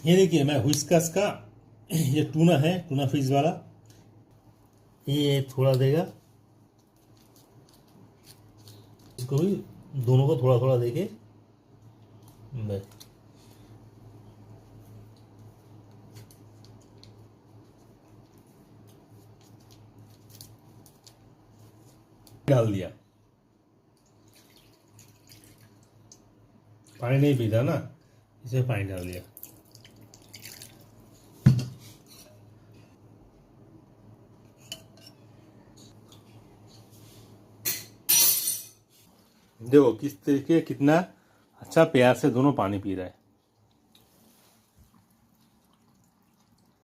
ये देखिए मैं व्हिस्कस का ये टूना है, टूना फिश वाला, ये थोड़ा देगा, इसको भी दोनों को थोड़ा थोड़ा देके बस डाल दिया। पानी नहीं पीता ना, इसे पानी डाल दिया। देखो किस तरीके कितना अच्छा प्यार से दोनों पानी पी रहा है।